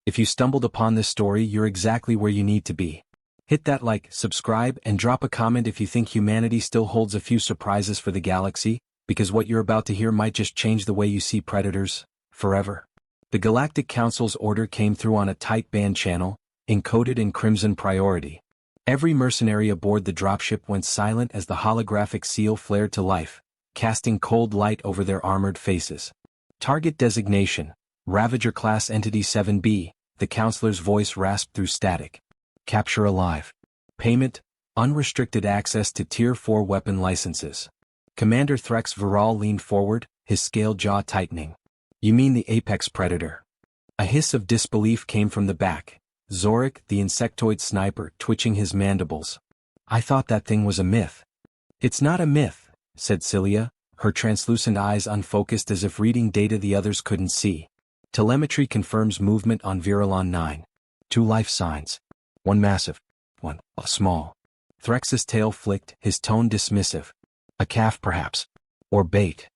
If you stumbled upon this story, you're exactly where you need to be. Hit that like, subscribe, and drop a comment if you think humanity still holds a few surprises for the galaxy, because what you're about to hear might just change the way you see predators, forever. The Galactic Council's order came through on a tight band channel, encoded in crimson priority. Every mercenary aboard the dropship went silent as the holographic seal flared to life, casting cold light over their armored faces. Target designation, Ravager Class Entity 7B, the counselor's voice rasped through static. Capture alive. Payment, unrestricted access to Tier 4 weapon licenses. Commander Threx Viral leaned forward, his scaled jaw tightening. You mean the apex predator? A hiss of disbelief came from the back, Zorik, the insectoid sniper, twitching his mandibles. I thought that thing was a myth. It's not a myth, said Cilia, her translucent eyes unfocused as if reading data the others couldn't see. Telemetry confirms movement on Virulon 9. 2 life signs. One massive, one small. Threx's tail flicked, his tone dismissive. A calf perhaps. Or bait.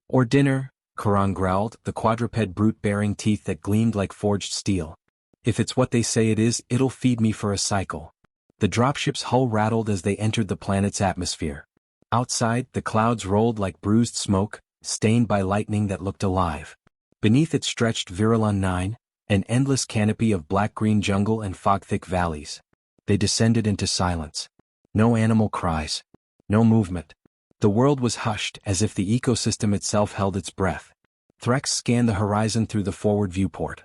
Or dinner, Karan growled, the quadruped brute baring teeth that gleamed like forged steel. If it's what they say it is, it'll feed me for a cycle. The dropship's hull rattled as they entered the planet's atmosphere. Outside, the clouds rolled like bruised smoke, stained by lightning that looked alive. Beneath it stretched Virulon 9, an endless canopy of black-green jungle and fog-thick valleys. They descended into silence. No animal cries. No movement. The world was hushed as if the ecosystem itself held its breath. Threx scanned the horizon through the forward viewport.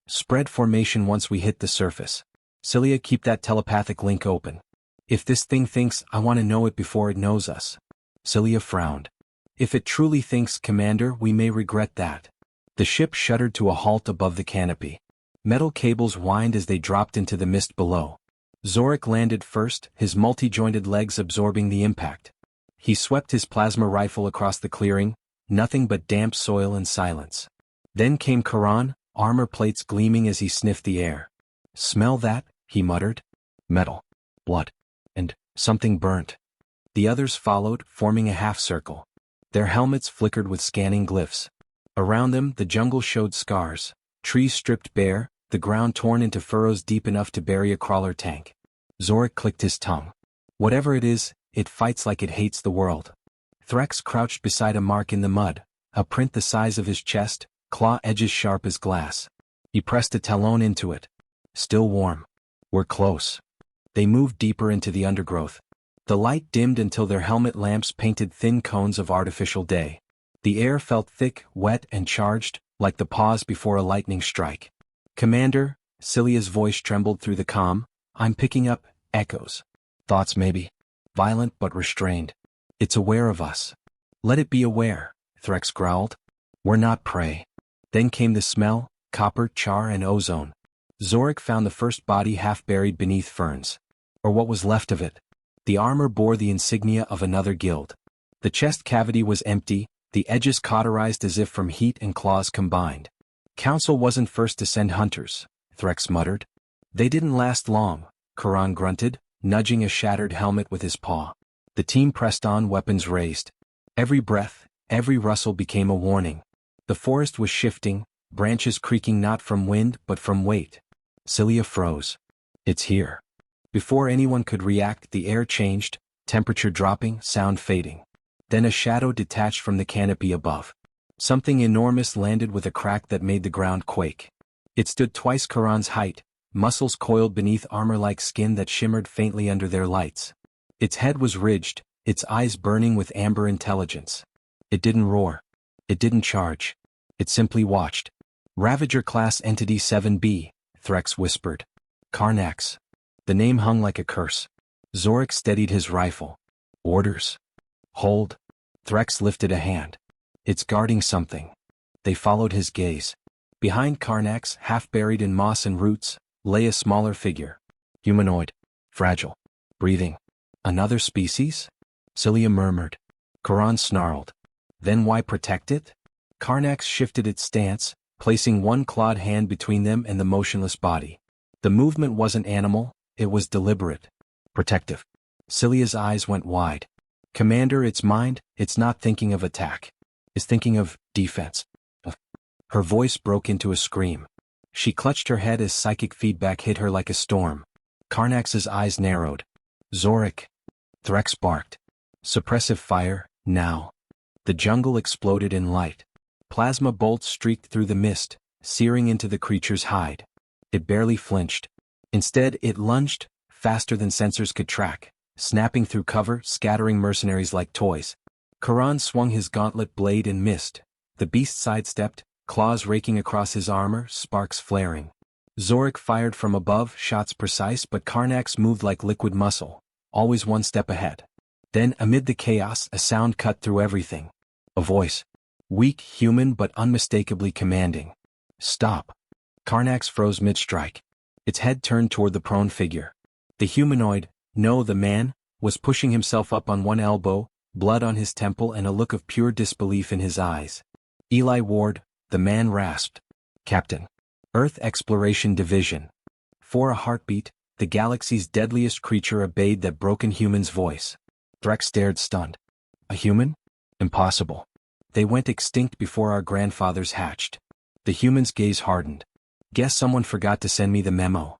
Spread formation once we hit the surface. Cilia, keep that telepathic link open. If this thing thinks, I want to know it before it knows us. Cilia frowned. If it truly thinks, Commander, we may regret that. The ship shuddered to a halt above the canopy. Metal cables whined as they dropped into the mist below. Zorik landed first, his multi-jointed legs absorbing the impact. He swept his plasma rifle across the clearing, nothing but damp soil and silence. Then came Karan, armor plates gleaming as he sniffed the air. Smell that, he muttered. Metal. Blood. And something burnt. The others followed, forming a half-circle. Their helmets flickered with scanning glyphs. Around them, the jungle showed scars. Trees stripped bare, the ground torn into furrows deep enough to bury a crawler tank. Zorik clicked his tongue. Whatever it is, it fights like it hates the world. Threx crouched beside a mark in the mud, a print the size of his chest, claw edges sharp as glass. He pressed a talon into it. Still warm. We're close. They moved deeper into the undergrowth. The light dimmed until their helmet lamps painted thin cones of artificial day. The air felt thick, wet, and charged, like the pause before a lightning strike. Commander, Cilia's voice trembled through the comm, I'm picking up echoes. Thoughts maybe. Violent but restrained. It's aware of us. Let it be aware, Threx growled. We're not prey. Then came the smell, copper, char, and ozone. Zorik found the first body half buried beneath ferns. Or what was left of it. The armor bore the insignia of another guild. The chest cavity was empty, the edges cauterized as if from heat and claws combined. Council wasn't first to send hunters, Threx muttered. They didn't last long, Karan grunted, nudging a shattered helmet with his paw. The team pressed on, weapons raised. Every breath, every rustle became a warning. The forest was shifting, branches creaking not from wind but from weight. Cilia froze. It's here. Before anyone could react, the air changed, temperature dropping, sound fading. Then a shadow detached from the canopy above. Something enormous landed with a crack that made the ground quake. It stood twice Karan's height, muscles coiled beneath armor-like skin that shimmered faintly under their lights. Its head was ridged, its eyes burning with amber intelligence. It didn't roar. It didn't charge. It simply watched. Ravager Class Entity 7B, Threx whispered. Karnax. The name hung like a curse. Zorik steadied his rifle. Orders. Hold. Threx lifted a hand. It's guarding something. They followed his gaze. Behind Karnax, half buried in moss and roots, lay a smaller figure. Humanoid. Fragile. Breathing. Another species? Cilia murmured. Karan snarled. Then why protect it? Karnax shifted its stance, placing one clawed hand between them and the motionless body. The movement wasn't animal, it was deliberate. Protective. Cilia's eyes went wide. Commander, its mind, it's not thinking of attack. It's thinking of defense. Her voice broke into a scream. She clutched her head as psychic feedback hit her like a storm. Karnax's eyes narrowed. Zorik. Threx barked. Suppressive fire, now. The jungle exploded in light. Plasma bolts streaked through the mist, searing into the creature's hide. It barely flinched. Instead, it lunged, faster than sensors could track, snapping through cover, scattering mercenaries like toys. Karan swung his gauntlet blade and missed. The beast sidestepped, claws raking across his armor, sparks flaring. Zorik fired from above, shots precise, but Karnax moved like liquid muscle, always one step ahead. Then, amid the chaos, a sound cut through everything. A voice. Weak, human, but unmistakably commanding. Stop. Karnax froze mid-strike. Its head turned toward the prone figure. The humanoid, no, the man, was pushing himself up on one elbow, blood on his temple and a look of pure disbelief in his eyes. Eli Ward, the man rasped. Captain. Earth Exploration Division. For a heartbeat, the galaxy's deadliest creature obeyed that broken human's voice. Threx stared stunned. A human? Impossible. They went extinct before our grandfathers hatched. The human's gaze hardened. Guess someone forgot to send me the memo.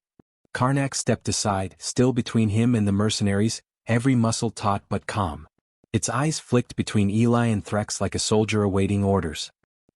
Karnax stepped aside, still between him and the mercenaries, every muscle taut but calm. Its eyes flicked between Eli and Threx like a soldier awaiting orders.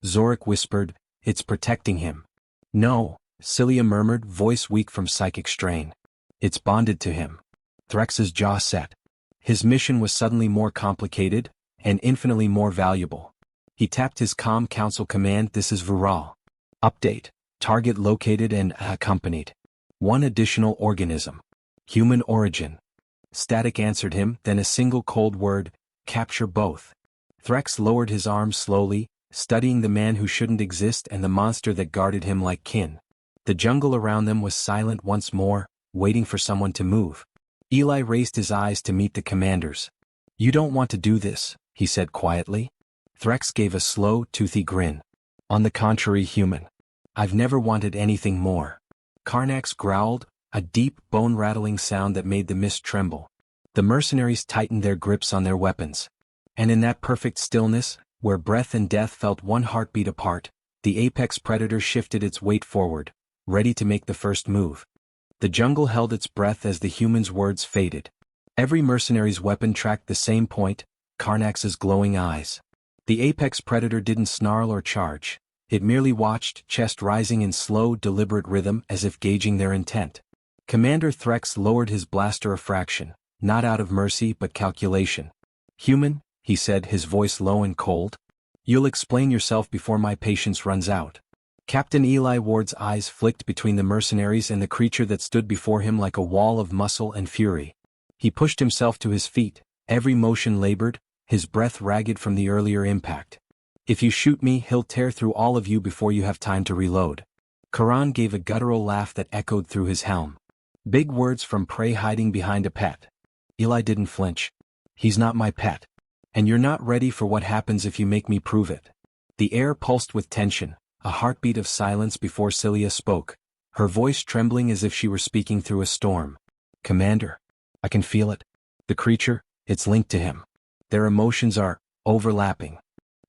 Zorik whispered, "It's protecting him." "No," Cilia murmured, voice weak from psychic strain. "It's bonded to him." Threx's jaw set. His mission was suddenly more complicated, and infinitely more valuable. He tapped his comm council command. "This is Vural. Update. Target located and accompanied. One additional organism. Human origin." Static answered him, then a single cold word, "Capture both." Threx lowered his arms slowly, studying the man who shouldn't exist and the monster that guarded him like kin. The jungle around them was silent once more, waiting for someone to move. Eli raised his eyes to meet the commander's. "You don't want to do this," he said quietly. Threx gave a slow, toothy grin. "On the contrary, human. I've never wanted anything more." Karnax growled, a deep, bone-rattling sound that made the mist tremble. The mercenaries tightened their grips on their weapons. And in that perfect stillness, where breath and death felt one heartbeat apart, the apex predator shifted its weight forward, ready to make the first move. The jungle held its breath as the human's words faded. Every mercenary's weapon tracked the same point, Karnax's glowing eyes. The apex predator didn't snarl or charge. It merely watched, chest rising in slow, deliberate rhythm as if gauging their intent. Commander Threx lowered his blaster a fraction, not out of mercy but calculation. "Human," he said, his voice low and cold. "You'll explain yourself before my patience runs out." Captain Eli Ward's eyes flicked between the mercenaries and the creature that stood before him like a wall of muscle and fury. He pushed himself to his feet, every motion labored, his breath ragged from the earlier impact. "If you shoot me, he'll tear through all of you before you have time to reload." Karan gave a guttural laugh that echoed through his helm. Big words from prey hiding behind a pet. Eli didn't flinch. "He's not my pet. And you're not ready for what happens if you make me prove it." The air pulsed with tension, a heartbeat of silence before Cilia spoke, her voice trembling as if she were speaking through a storm. "Commander, I can feel it. The creature, it's linked to him. Their emotions are overlapping."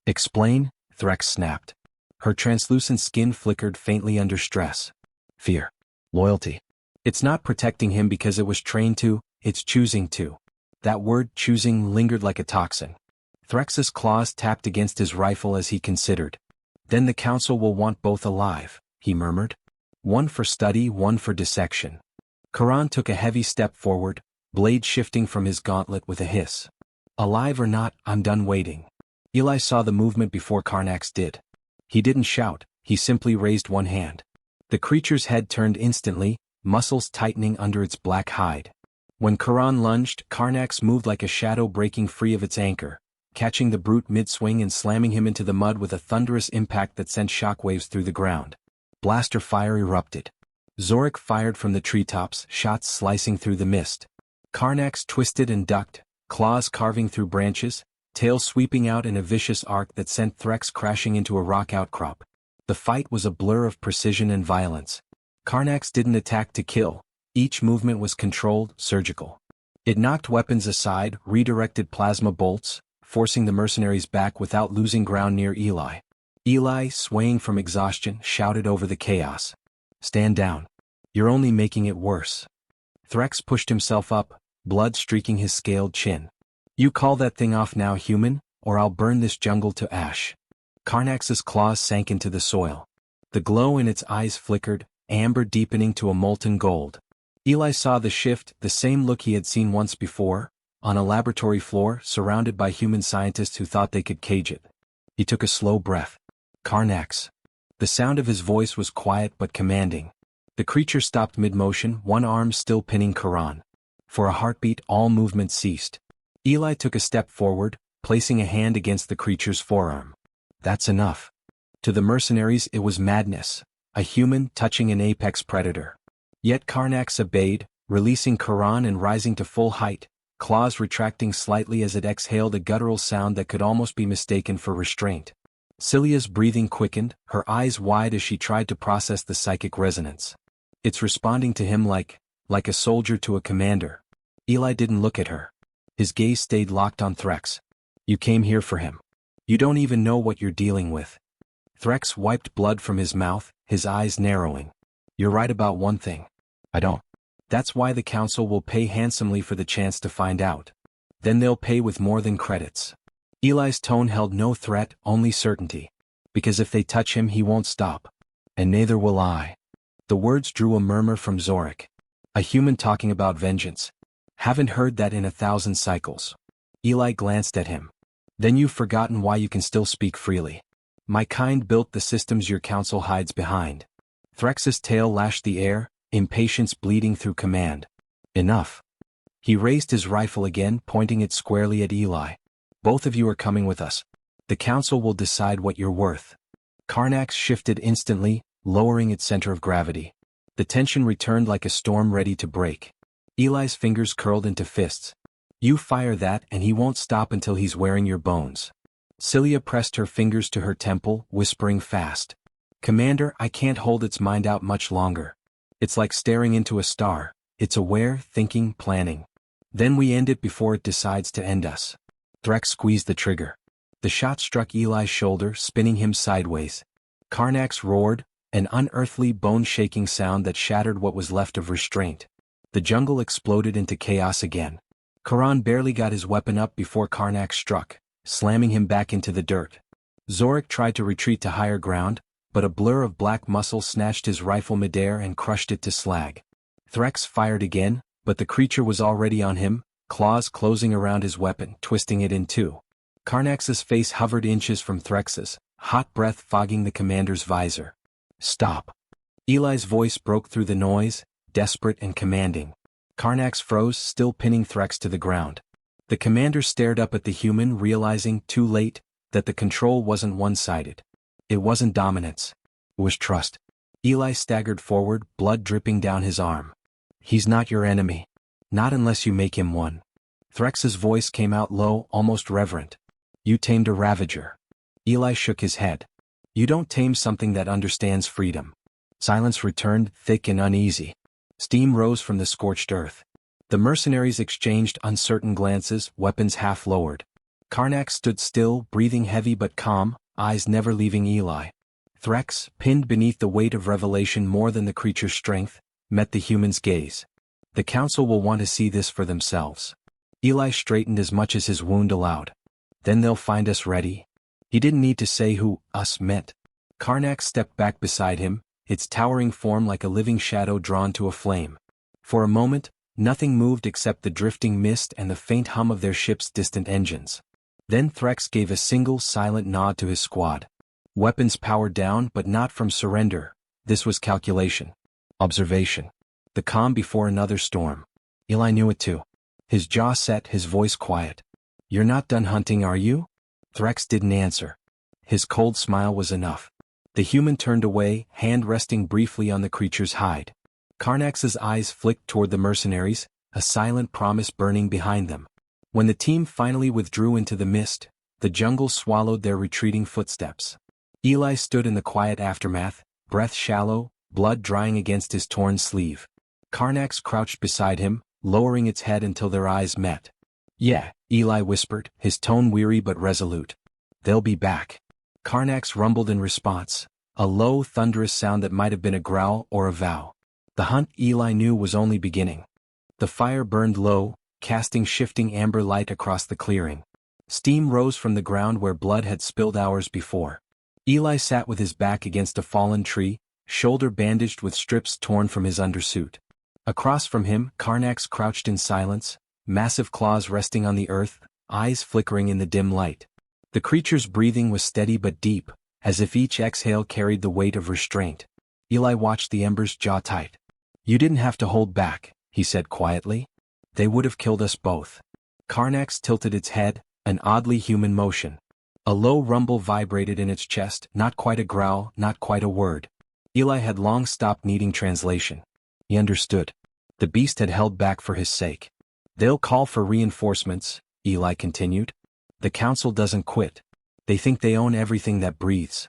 "Explain," Threx snapped. Her translucent skin flickered faintly under stress. "Fear. Loyalty. It's not protecting him because it was trained to, it's choosing to." That word choosing lingered like a toxin. Threx's claws tapped against his rifle as he considered. "Then the council will want both alive," he murmured. "One for study, one for dissection." Karan took a heavy step forward, blade shifting from his gauntlet with a hiss. "Alive or not, I'm done waiting." Eli saw the movement before Karnax did. He didn't shout, he simply raised one hand. The creature's head turned instantly, muscles tightening under its black hide. When Karan lunged, Karnax moved like a shadow breaking free of its anchor, catching the brute mid-swing and slamming him into the mud with a thunderous impact that sent shockwaves through the ground. Blaster fire erupted. Zorik fired from the treetops, shots slicing through the mist. Karnax twisted and ducked, claws carving through branches, tail sweeping out in a vicious arc that sent Threx crashing into a rock outcrop. The fight was a blur of precision and violence. Karnax didn't attack to kill. Each movement was controlled, surgical. It knocked weapons aside, redirected plasma bolts, forcing the mercenaries back without losing ground near Eli. Eli, swaying from exhaustion, shouted over the chaos. Stand down. You're only making it worse. Threx pushed himself up, blood streaking his scaled chin. You call that thing off now, human, or I'll burn this jungle to ash. Karnax's claws sank into the soil. The glow in its eyes flickered, amber deepening to a molten gold. Eli saw the shift, the same look he had seen once before, on a laboratory floor surrounded by human scientists who thought they could cage it. He took a slow breath. Karnax. The sound of his voice was quiet but commanding. The creature stopped mid-motion, one arm still pinning Karan. For a heartbeat, all movement ceased. Eli took a step forward, placing a hand against the creature's forearm. That's enough. To the mercenaries it was madness, a human touching an apex predator. Yet Karnax obeyed, releasing Karan and rising to full height, claws retracting slightly as it exhaled a guttural sound that could almost be mistaken for restraint. Celia's breathing quickened, her eyes wide as she tried to process the psychic resonance. It's responding to him like a soldier to a commander. Eli didn't look at her. His gaze stayed locked on Threx. You came here for him. You don't even know what you're dealing with. Threx wiped blood from his mouth, his eyes narrowing. You're right about one thing. I don't. That's why the council will pay handsomely for the chance to find out. Then they'll pay with more than credits. Eli's tone held no threat, only certainty. Because if they touch him he won't stop. And neither will I. The words drew a murmur from Zorik. A human talking about vengeance. Haven't heard that in 1,000 cycles. Eli glanced at him. Then you've forgotten why you can still speak freely. My kind built the systems your council hides behind. Threx's tail lashed the air, impatience bleeding through command. Enough. He raised his rifle again, pointing it squarely at Eli. Both of you are coming with us. The council will decide what you're worth. Karnax shifted instantly, lowering its center of gravity. The tension returned like a storm ready to break. Eli's fingers curled into fists. You fire that and he won't stop until he's wearing your bones. Celia pressed her fingers to her temple, whispering fast. Commander, I can't hold its mind out much longer. It's like staring into a star. It's aware, thinking, planning. Then we end it before it decides to end us. Threx squeezed the trigger. The shot struck Eli's shoulder, spinning him sideways. Karnax roared, an unearthly bone-shaking sound that shattered what was left of restraint. The jungle exploded into chaos again. Karan barely got his weapon up before Karnax struck, slamming him back into the dirt. Zorik tried to retreat to higher ground, but a blur of black muscle snatched his rifle midair and crushed it to slag. Threx fired again, but the creature was already on him, claws closing around his weapon, twisting it in two. Karnax's face hovered inches from Threx's, hot breath fogging the commander's visor. Stop. Eli's voice broke through the noise, desperate and commanding. Karnax froze, still pinning Threx to the ground. The commander stared up at the human, realizing, too late, that the control wasn't one-sided. It wasn't dominance. It was trust. Eli staggered forward, blood dripping down his arm. He's not your enemy. Not unless you make him one. Threx's voice came out low, almost reverent. You tamed a ravager. Eli shook his head. You don't tame something that understands freedom. Silence returned, thick and uneasy. Steam rose from the scorched earth. The mercenaries exchanged uncertain glances, weapons half lowered. Karnax stood still, breathing heavy but calm, eyes never leaving Eli. Threx, pinned beneath the weight of revelation more than the creature's strength, met the human's gaze. The council will want to see this for themselves. Eli straightened as much as his wound allowed. Then they'll find us ready. He didn't need to say who us meant. Karnax stepped back beside him, its towering form like a living shadow drawn to a flame. For a moment, nothing moved except the drifting mist and the faint hum of their ship's distant engines. Then Threx gave a single silent nod to his squad. Weapons powered down, but not from surrender. This was calculation. Observation. The calm before another storm. Eli knew it too. His jaw set, his voice quiet. You're not done hunting, are you? Threx didn't answer. His cold smile was enough. The human turned away, hand resting briefly on the creature's hide. Karnax's eyes flicked toward the mercenaries, a silent promise burning behind them. When the team finally withdrew into the mist, the jungle swallowed their retreating footsteps. Eli stood in the quiet aftermath, breath shallow, blood drying against his torn sleeve. Karnax crouched beside him, lowering its head until their eyes met. Yeah, Eli whispered, his tone weary but resolute. They'll be back. Karnax rumbled in response, A low, thunderous sound that might have been a growl or a vow. The hunt, Eli knew, was only beginning. The fire burned low, casting shifting amber light across the clearing. Steam rose from the ground where blood had spilled hours before. Eli sat with his back against a fallen tree, shoulder bandaged with strips torn from his undersuit. Across from him, Karnax crouched in silence, massive claws resting on the earth, eyes flickering in the dim light. The creature's breathing was steady but deep, as if each exhale carried the weight of restraint. Eli watched the embers jaw tight. "You didn't have to hold back," he said quietly. "They would have killed us both." Karnax tilted its head, an oddly human motion. A low rumble vibrated in its chest, not quite a growl, not quite a word. Eli had long stopped needing translation. He understood. The beast had held back for his sake. "They'll call for reinforcements," Eli continued. "The council doesn't quit. They think they own everything that breathes."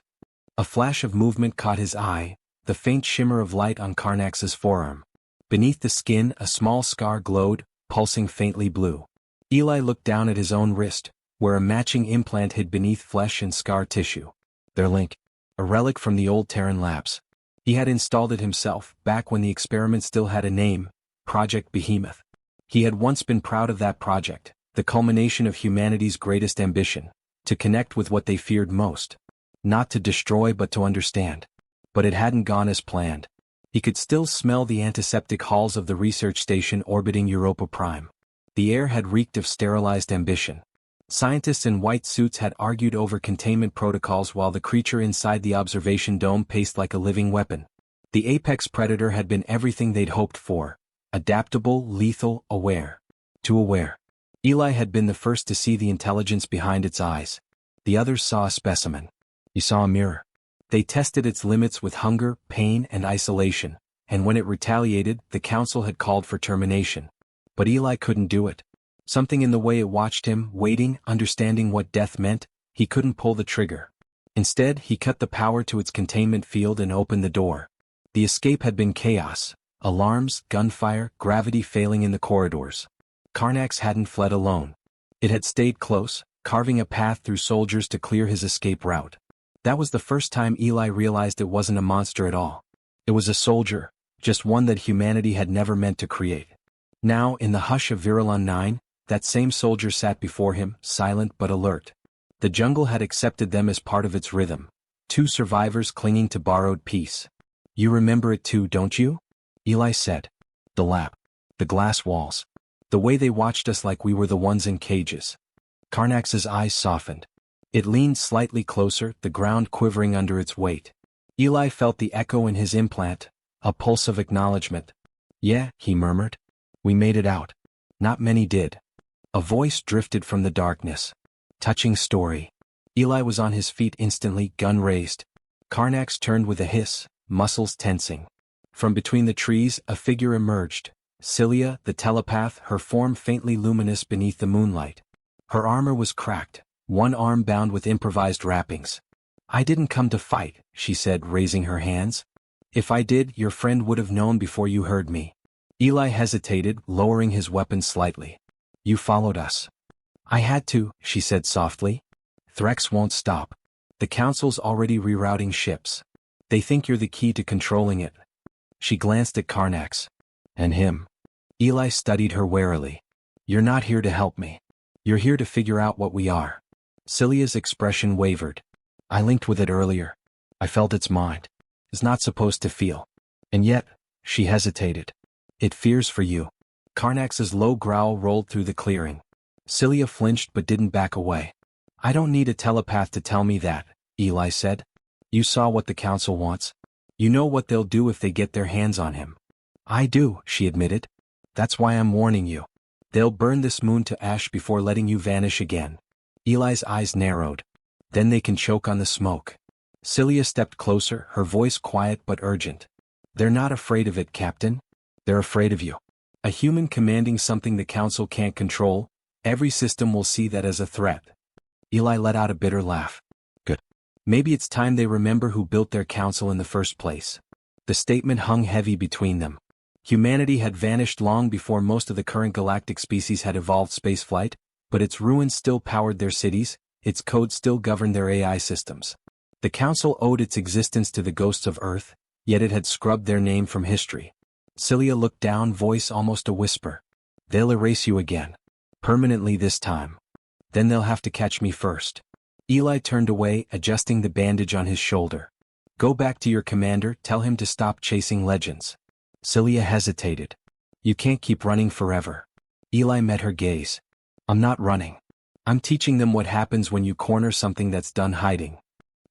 A flash of movement caught his eye, the faint shimmer of light on Karnax's forearm. Beneath the skin, a small scar glowed, pulsing faintly blue. Eli looked down at his own wrist, where a matching implant hid beneath flesh and scar tissue. Their link. A relic from the old Terran labs. He had installed it himself, back when the experiment still had a name, Project Behemoth. He had once been proud of that project, the culmination of humanity's greatest ambition, to connect with what they feared most. Not to destroy but to understand. But it hadn't gone as planned. He could still smell the antiseptic halls of the research station orbiting Europa Prime. The air had reeked of sterilized ambition. Scientists in white suits had argued over containment protocols while the creature inside the observation dome paced like a living weapon. The apex predator had been everything they'd hoped for. Adaptable, lethal, aware. Too aware. Eli had been the first to see the intelligence behind its eyes. The others saw a specimen. He saw a mirror. They tested its limits with hunger, pain, and isolation, and when it retaliated, the council had called for termination. But Eli couldn't do it. Something in the way it watched him, waiting, understanding what death meant, he couldn't pull the trigger. Instead, he cut the power to its containment field and opened the door. The escape had been chaos. Alarms, gunfire, gravity failing in the corridors. Karnax hadn't fled alone. It had stayed close, carving a path through soldiers to clear his escape route. That was the first time Eli realized it wasn't a monster at all. It was a soldier, just one that humanity had never meant to create. Now, in the hush of Virilon 9, that same soldier sat before him, silent but alert. The jungle had accepted them as part of its rhythm. Two survivors clinging to borrowed peace. "You remember it too, don't you?" Eli said. "The lab. The glass walls. The way they watched us like we were the ones in cages." Karnax's eyes softened. It leaned slightly closer, the ground quivering under its weight. Eli felt the echo in his implant, a pulse of acknowledgement. "Yeah," he murmured. "We made it out. Not many did." A voice drifted from the darkness. "Touching story." Eli was on his feet instantly, gun raised. Karnax turned with a hiss, muscles tensing. From between the trees, a figure emerged. Cilia, the telepath, her form faintly luminous beneath the moonlight. Her armor was cracked, one arm bound with improvised wrappings. "I didn't come to fight," she said, raising her hands. "If I did, your friend would have known before you heard me." Eli hesitated, lowering his weapon slightly. "You followed us." "I had to," she said softly. "Threats won't stop. The council's already rerouting ships. They think you're the key to controlling it." She glanced at Karnax. "And him." Eli studied her warily. "You're not here to help me. You're here to figure out what we are." Cilia's expression wavered. "I linked with it earlier. I felt its mind. It's not supposed to feel. And yet," she hesitated. "It fears for you." Karnax's low growl rolled through the clearing. Cilia flinched but didn't back away. "I don't need a telepath to tell me that," Eli said. "You saw what the council wants. You know what they'll do if they get their hands on him." "I do," she admitted. "That's why I'm warning you. They'll burn this moon to ash before letting you vanish again." Eli's eyes narrowed. "Then they can choke on the smoke." Cilia stepped closer, her voice quiet but urgent. "They're not afraid of it, Captain. They're afraid of you. A human commanding something the council can't control, every system will see that as a threat." Eli let out a bitter laugh. "Good. Maybe it's time they remember who built their council in the first place." The statement hung heavy between them. Humanity had vanished long before most of the current galactic species had evolved spaceflight, but its ruins still powered their cities, its code still governed their AI systems. The council owed its existence to the ghosts of Earth, yet it had scrubbed their name from history. Celia looked down, voice almost a whisper. They'll erase you again. Permanently this time. Then they'll have to catch me first. Eli turned away, adjusting the bandage on his shoulder. Go back to your commander, tell him to stop chasing legends. Celia hesitated. You can't keep running forever. Eli met her gaze. I'm not running. I'm teaching them what happens when you corner something that's done hiding.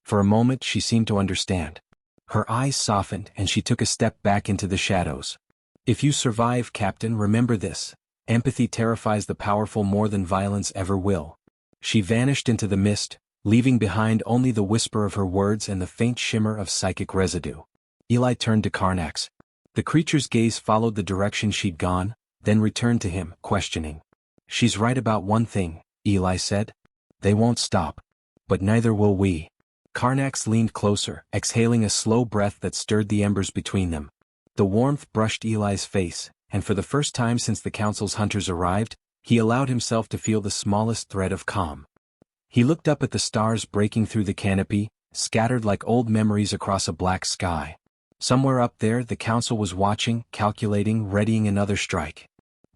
For a moment she seemed to understand. Her eyes softened and she took a step back into the shadows. If you survive, Captain, remember this. Empathy terrifies the powerful more than violence ever will. She vanished into the mist, leaving behind only the whisper of her words and the faint shimmer of psychic residue. Eli turned to Karnax. The creature's gaze followed the direction she'd gone, then returned to him, questioning. She's right about one thing, Eli said. They won't stop. But neither will we. Karnax leaned closer, exhaling a slow breath that stirred the embers between them. The warmth brushed Eli's face, and for the first time since the council's hunters arrived, he allowed himself to feel the smallest thread of calm. He looked up at the stars breaking through the canopy, scattered like old memories across a black sky. Somewhere up there the council was watching, calculating, readying another strike.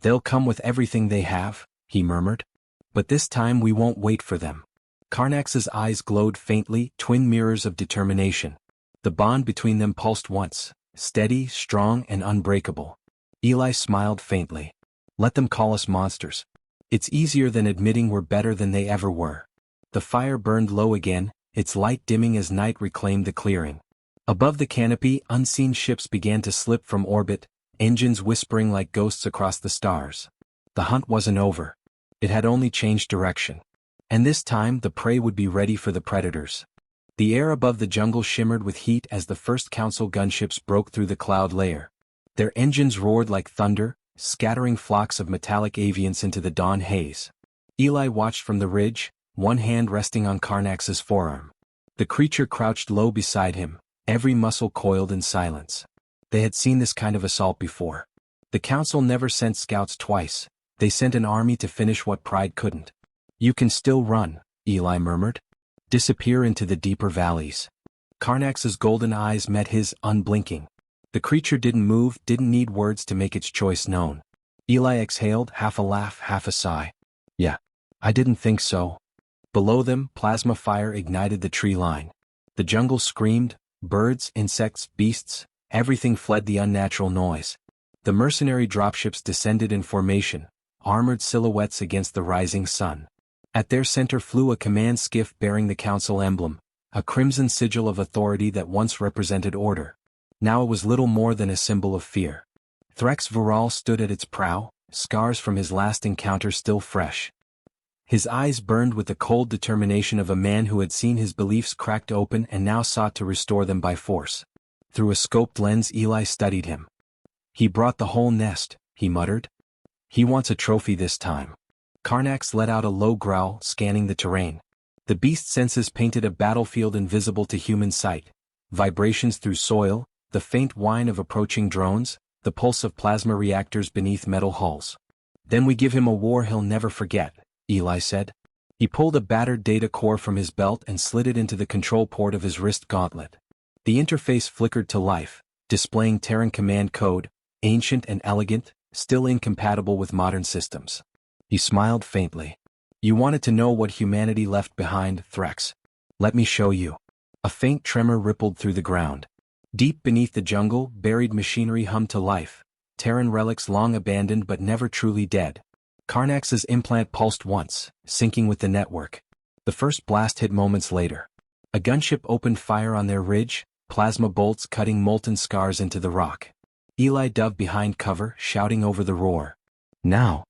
They'll come with everything they have, he murmured. But this time we won't wait for them. Karnax's eyes glowed faintly, twin mirrors of determination. The bond between them pulsed once, steady, strong, and unbreakable. Eli smiled faintly. Let them call us monsters. It's easier than admitting we're better than they ever were. The fire burned low again, its light dimming as night reclaimed the clearing. Above the canopy, unseen ships began to slip from orbit, engines whispering like ghosts across the stars. The hunt wasn't over. It had only changed direction. And this time the prey would be ready for the predators. The air above the jungle shimmered with heat as the first council gunships broke through the cloud layer. Their engines roared like thunder, scattering flocks of metallic avians into the dawn haze. Eli watched from the ridge, one hand resting on Karnax's forearm. The creature crouched low beside him, every muscle coiled in silence. They had seen this kind of assault before. The council never sent scouts twice. They sent an army to finish what pride couldn't. You can still run, Eli murmured. Disappear into the deeper valleys. Karnax's golden eyes met his, unblinking. The creature didn't move, didn't need words to make its choice known. Eli exhaled, half a laugh, half a sigh. Yeah. I didn't think so. Below them, plasma fire ignited the tree line. The jungle screamed, birds, insects, beasts, everything fled the unnatural noise. The mercenary dropships descended in formation, armored silhouettes against the rising sun. At their center flew a command skiff bearing the council emblem, a crimson sigil of authority that once represented order. Now it was little more than a symbol of fear. Threx Viral stood at its prow, scars from his last encounter still fresh. His eyes burned with the cold determination of a man who had seen his beliefs cracked open and now sought to restore them by force. Through a scoped lens Eli studied him. He brought the whole nest, he muttered. He wants a trophy this time. Karnax let out a low growl, scanning the terrain. The beast's senses painted a battlefield invisible to human sight. Vibrations through soil, the faint whine of approaching drones, the pulse of plasma reactors beneath metal hulls. Then we give him a war he'll never forget, Eli said. He pulled a battered data core from his belt and slid it into the control port of his wrist gauntlet. The interface flickered to life, displaying Terran command code, ancient and elegant, still incompatible with modern systems. He smiled faintly. You wanted to know what humanity left behind, Threx. Let me show you. A faint tremor rippled through the ground. Deep beneath the jungle, buried machinery hummed to life, Terran relics long abandoned but never truly dead. Karnax's implant pulsed once, syncing with the network. The first blast hit moments later. A gunship opened fire on their ridge, plasma bolts cutting molten scars into the rock. Eli dove behind cover, shouting over the roar. Now!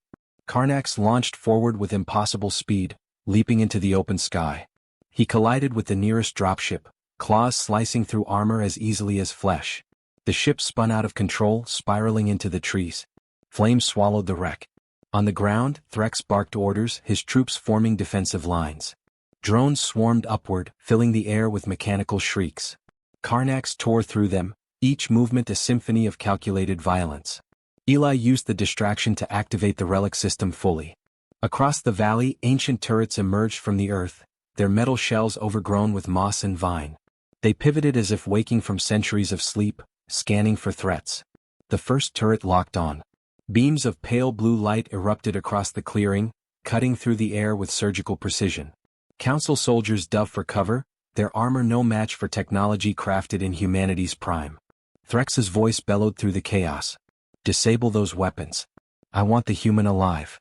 Karnax launched forward with impossible speed, leaping into the open sky. He collided with the nearest dropship, claws slicing through armor as easily as flesh. The ship spun out of control, spiraling into the trees. Flames swallowed the wreck. On the ground, Threx barked orders, his troops forming defensive lines. Drones swarmed upward, filling the air with mechanical shrieks. Karnax tore through them, each movement a symphony of calculated violence. Eli used the distraction to activate the relic system fully. Across the valley, ancient turrets emerged from the earth, their metal shells overgrown with moss and vine. They pivoted as if waking from centuries of sleep, scanning for threats. The first turret locked on. Beams of pale blue light erupted across the clearing, cutting through the air with surgical precision. Council soldiers dove for cover, their armor no match for technology crafted in humanity's prime. Threx's voice bellowed through the chaos. "Disable those weapons. I want the human alive."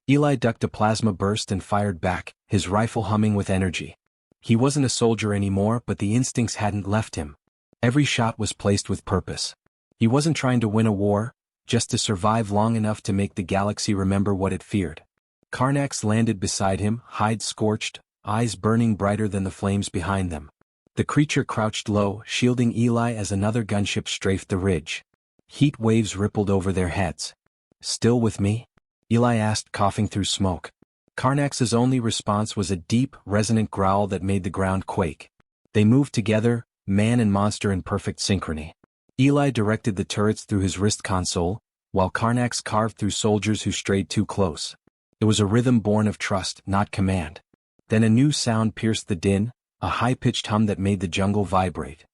Eli ducked a plasma burst and fired back, his rifle humming with energy. He wasn't a soldier anymore, but the instincts hadn't left him. Every shot was placed with purpose. He wasn't trying to win a war, just to survive long enough to make the galaxy remember what it feared. Karnax landed beside him, hide scorched, eyes burning brighter than the flames behind them. The creature crouched low, shielding Eli as another gunship strafed the ridge. Heat waves rippled over their heads. "Still with me?" Eli asked, coughing through smoke. Karnax's only response was a deep, resonant growl that made the ground quake. They moved together, man and monster in perfect synchrony. Eli directed the turrets through his wrist console, while Karnax carved through soldiers who strayed too close. It was a rhythm born of trust, not command. Then a new sound pierced the din, a high-pitched hum that made the jungle vibrate.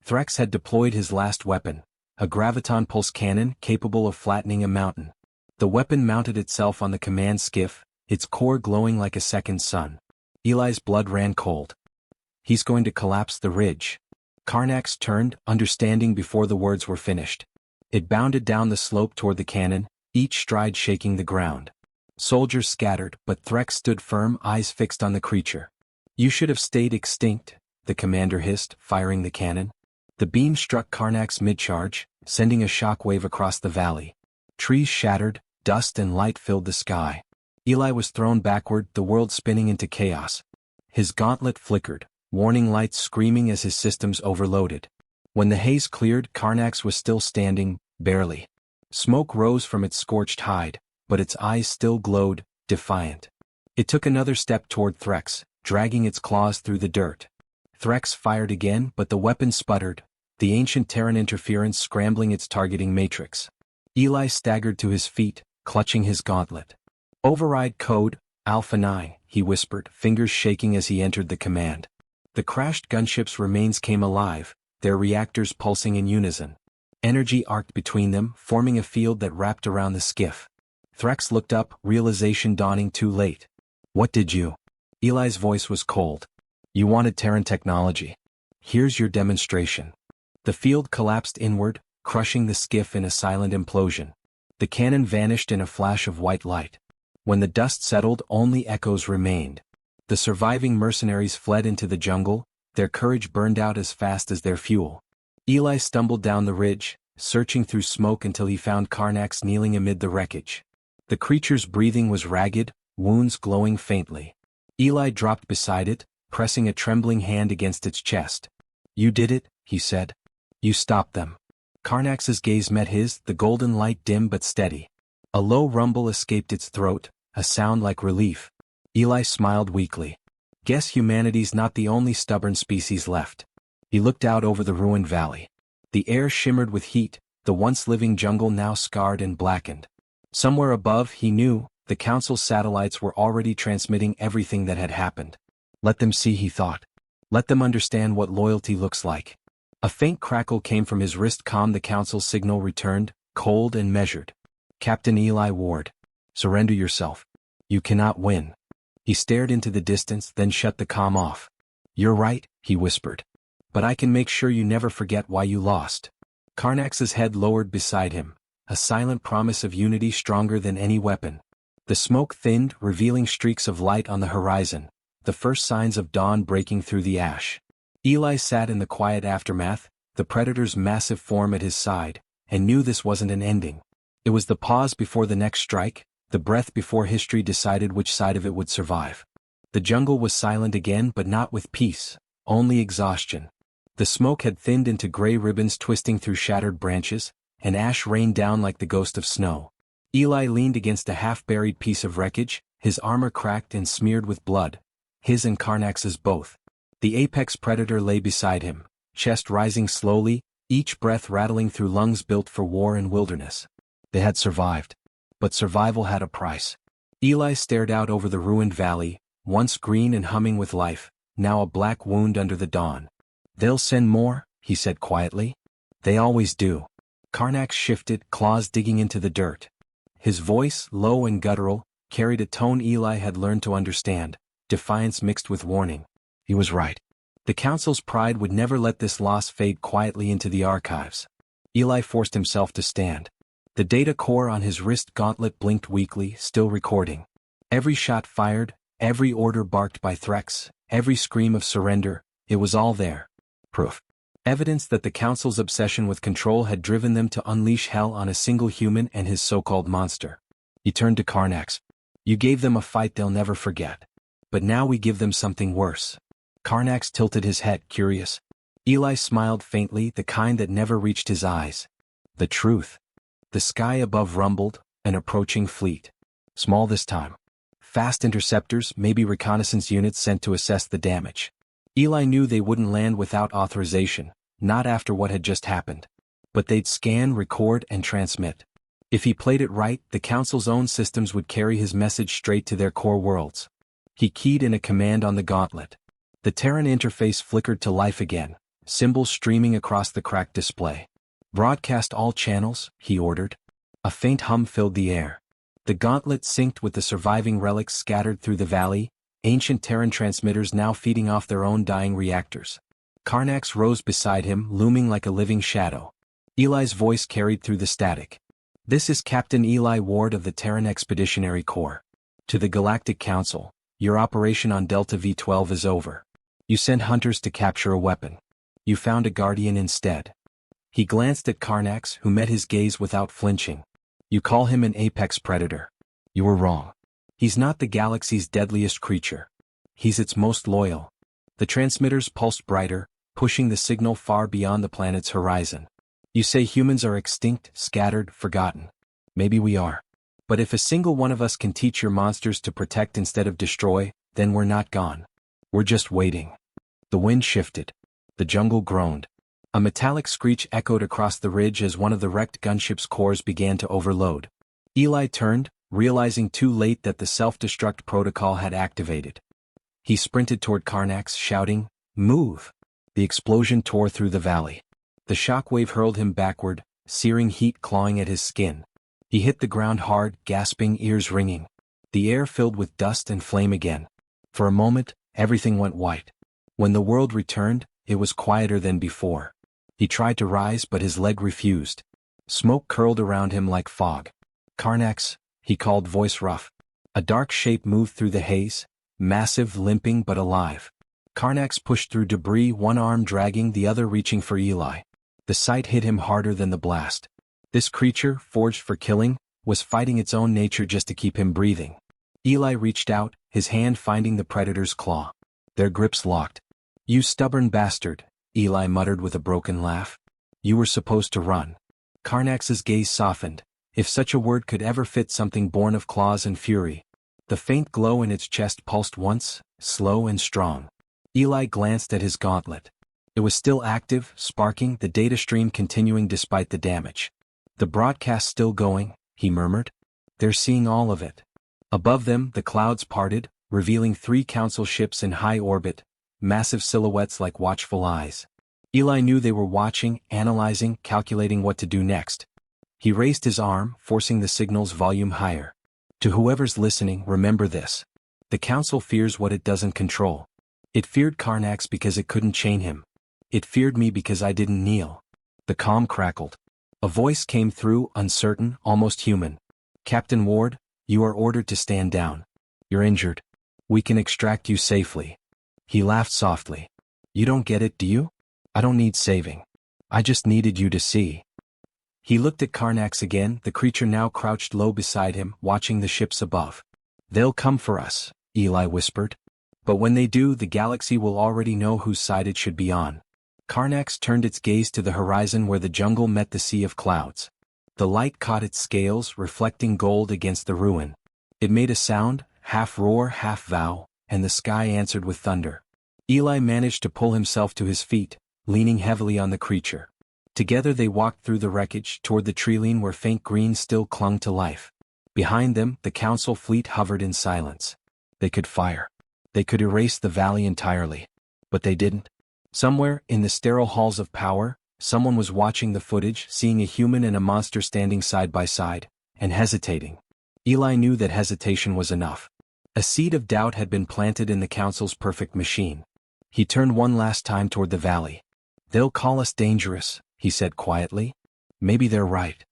Threx had deployed his last weapon, a graviton pulse cannon capable of flattening a mountain. The weapon mounted itself on the command skiff, its core glowing like a second sun. Eli's blood ran cold. "He's going to collapse the ridge." Karnax turned, understanding before the words were finished. It bounded down the slope toward the cannon, each stride shaking the ground. Soldiers scattered, but Threx stood firm, eyes fixed on the creature. "You should have stayed extinct," the commander hissed, firing the cannon. The beam struck Karnax mid-charge, sending a shockwave across the valley. Trees shattered, dust and light filled the sky. Eli was thrown backward, the world spinning into chaos. His gauntlet flickered, warning lights screaming as his systems overloaded. When the haze cleared, Karnax was still standing, barely. Smoke rose from its scorched hide, but its eyes still glowed, defiant. It took another step toward Threx, dragging its claws through the dirt. Threx fired again, but the weapon sputtered, the ancient Terran interference scrambling its targeting matrix. Eli staggered to his feet, clutching his gauntlet. "Override code, Alpha 9, he whispered, fingers shaking as he entered the command. The crashed gunship's remains came alive, their reactors pulsing in unison. Energy arced between them, forming a field that wrapped around the skiff. Threx looked up, realization dawning too late. "What did you?" Eli's voice was cold. "You wanted Terran technology. Here's your demonstration." The field collapsed inward, crushing the skiff in a silent implosion. The cannon vanished in a flash of white light. When the dust settled, only echoes remained. The surviving mercenaries fled into the jungle, their courage burned out as fast as their fuel. Eli stumbled down the ridge, searching through smoke until he found Karnax kneeling amid the wreckage. The creature's breathing was ragged, wounds glowing faintly. Eli dropped beside it, pressing a trembling hand against its chest. "You did it," he said. "You stopped them." Karnax's gaze met his, the golden light dim but steady. A low rumble escaped its throat, a sound like relief. Eli smiled weakly. "Guess humanity's not the only stubborn species left." He looked out over the ruined valley. The air shimmered with heat, the once living jungle now scarred and blackened. Somewhere above, he knew, the Council's satellites were already transmitting everything that had happened. Let them see, he thought. Let them understand what loyalty looks like. A faint crackle came from his wrist comm. The Council's signal returned, cold and measured. "Captain Eli Ward. Surrender yourself. You cannot win." He stared into the distance, then shut the comm off. "You're right," he whispered. "But I can make sure you never forget why you lost." Karnax's head lowered beside him, a silent promise of unity stronger than any weapon. The smoke thinned, revealing streaks of light on the horizon, the first signs of dawn breaking through the ash. Eli sat in the quiet aftermath, the predator's massive form at his side, and knew this wasn't an ending. It was the pause before the next strike, the breath before history decided which side of it would survive. The jungle was silent again, but not with peace, only exhaustion. The smoke had thinned into gray ribbons twisting through shattered branches, and ash rained down like the ghost of snow. Eli leaned against a half-buried piece of wreckage, his armor cracked and smeared with blood, his and Karnax's both. The apex predator lay beside him, chest rising slowly, each breath rattling through lungs built for war and wilderness. They had survived. But survival had a price. Eli stared out over the ruined valley, once green and humming with life, now a black wound under the dawn. "They'll send more," he said quietly. "They always do." Karnak shifted, claws digging into the dirt. His voice, low and guttural, carried a tone Eli had learned to understand, defiance mixed with warning. He was right. The council's pride would never let this loss fade quietly into the archives. Eli forced himself to stand. The data core on his wrist gauntlet blinked weakly, still recording. Every shot fired, every order barked by Threx, every scream of surrender, it was all there. Proof. Evidence that the council's obsession with control had driven them to unleash hell on a single human and his so-called monster. He turned to Karnak. "You gave them a fight they'll never forget. But now we give them something worse." Karnak tilted his head, curious. Eli smiled faintly, the kind that never reached his eyes. "The truth." The sky above rumbled, an approaching fleet. Small this time. Fast interceptors, maybe reconnaissance units sent to assess the damage. Eli knew they wouldn't land without authorization, not after what had just happened. But they'd scan, record, and transmit. If he played it right, the council's own systems would carry his message straight to their core worlds. He keyed in a command on the gauntlet. The Terran interface flickered to life again, symbols streaming across the cracked display. "Broadcast all channels," he ordered. A faint hum filled the air. The gauntlet synced with the surviving relics scattered through the valley, ancient Terran transmitters now feeding off their own dying reactors. Karnak rose beside him, looming like a living shadow. Eli's voice carried through the static. "This is Captain Eli Ward of the Terran Expeditionary Corps. To the Galactic Council, your operation on Delta V12 is over. You sent hunters to capture a weapon. You found a guardian instead." He glanced at Karnak, who met his gaze without flinching. "You call him an apex predator. You were wrong. He's not the galaxy's deadliest creature. He's its most loyal." The transmitters pulsed brighter, pushing the signal far beyond the planet's horizon. "You say humans are extinct, scattered, forgotten. Maybe we are. But if a single one of us can teach your monsters to protect instead of destroy, then we're not gone. We're just waiting." The wind shifted. The jungle groaned. A metallic screech echoed across the ridge as one of the wrecked gunship's cores began to overload. Eli turned, realizing too late that the self-destruct protocol had activated. He sprinted toward Karnak, shouting, "Move!" The explosion tore through the valley. The shockwave hurled him backward, searing heat clawing at his skin. He hit the ground hard, gasping, ears ringing. The air filled with dust and flame again. For a moment, everything went white. When the world returned, it was quieter than before. He tried to rise, but his leg refused. Smoke curled around him like fog. "Karnak," he called, voice rough. A dark shape moved through the haze, massive, limping but alive. Karnak pushed through debris, one arm dragging, the other reaching for Eli. The sight hit him harder than the blast. This creature, forged for killing, was fighting its own nature just to keep him breathing. Eli reached out, his hand finding the predator's claw. Their grips locked. "You stubborn bastard," Eli muttered with a broken laugh. "You were supposed to run." Karnak's gaze softened, if such a word could ever fit something born of claws and fury. The faint glow in its chest pulsed once, slow and strong. Eli glanced at his gauntlet. It was still active, sparking, the data stream continuing despite the damage. "The broadcast still going," he murmured. "They're seeing all of it." Above them, the clouds parted, revealing 3 council ships in high orbit, massive silhouettes like watchful eyes. Eli knew they were watching, analyzing, calculating what to do next. He raised his arm, forcing the signal's volume higher. "To whoever's listening, remember this. The council fears what it doesn't control. It feared Karnak because it couldn't chain him. It feared me because I didn't kneel." The calm crackled. A voice came through, uncertain, almost human. "Captain Ward, you are ordered to stand down. You're injured. We can extract you safely." He laughed softly. "You don't get it, do you? I don't need saving. I just needed you to see." He looked at Karnak again, the creature now crouched low beside him, watching the ships above. "They'll come for us," Eli whispered. "But when they do, the galaxy will already know whose side it should be on." Karnak turned its gaze to the horizon where the jungle met the sea of clouds. The light caught its scales, reflecting gold against the ruin. It made a sound, half roar, half vow, and the sky answered with thunder. Eli managed to pull himself to his feet, leaning heavily on the creature. Together they walked through the wreckage toward the treeline where faint green still clung to life. Behind them, the council fleet hovered in silence. They could fire. They could erase the valley entirely. But they didn't. Somewhere, in the sterile halls of power, someone was watching the footage, seeing a human and a monster standing side by side, and hesitating. Eli knew that hesitation was enough. A seed of doubt had been planted in the council's perfect machine. He turned one last time toward the valley. "They'll call us dangerous," he said quietly. "Maybe they're right."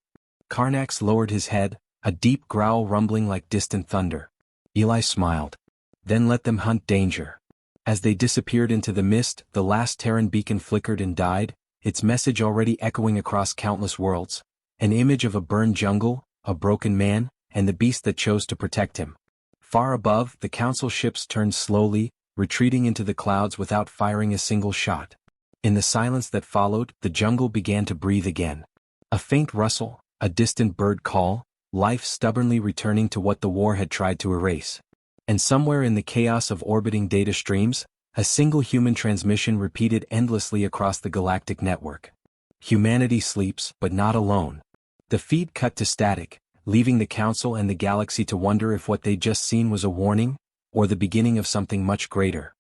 Karnax lowered his head, a deep growl rumbling like distant thunder. Eli smiled. "Then let them hunt danger." As they disappeared into the mist, the last Terran beacon flickered and died, its message already echoing across countless worlds. An image of a burned jungle, a broken man, and the beast that chose to protect him. Far above, the council ships turned slowly, retreating into the clouds without firing a single shot. In the silence that followed, the jungle began to breathe again. A faint rustle, a distant bird call, life stubbornly returning to what the war had tried to erase. And somewhere in the chaos of orbiting data streams, a single human transmission repeated endlessly across the galactic network. "Humanity sleeps, but not alone." The feed cut to static, leaving the council and the galaxy to wonder if what they'd just seen was a warning, or the beginning of something much greater.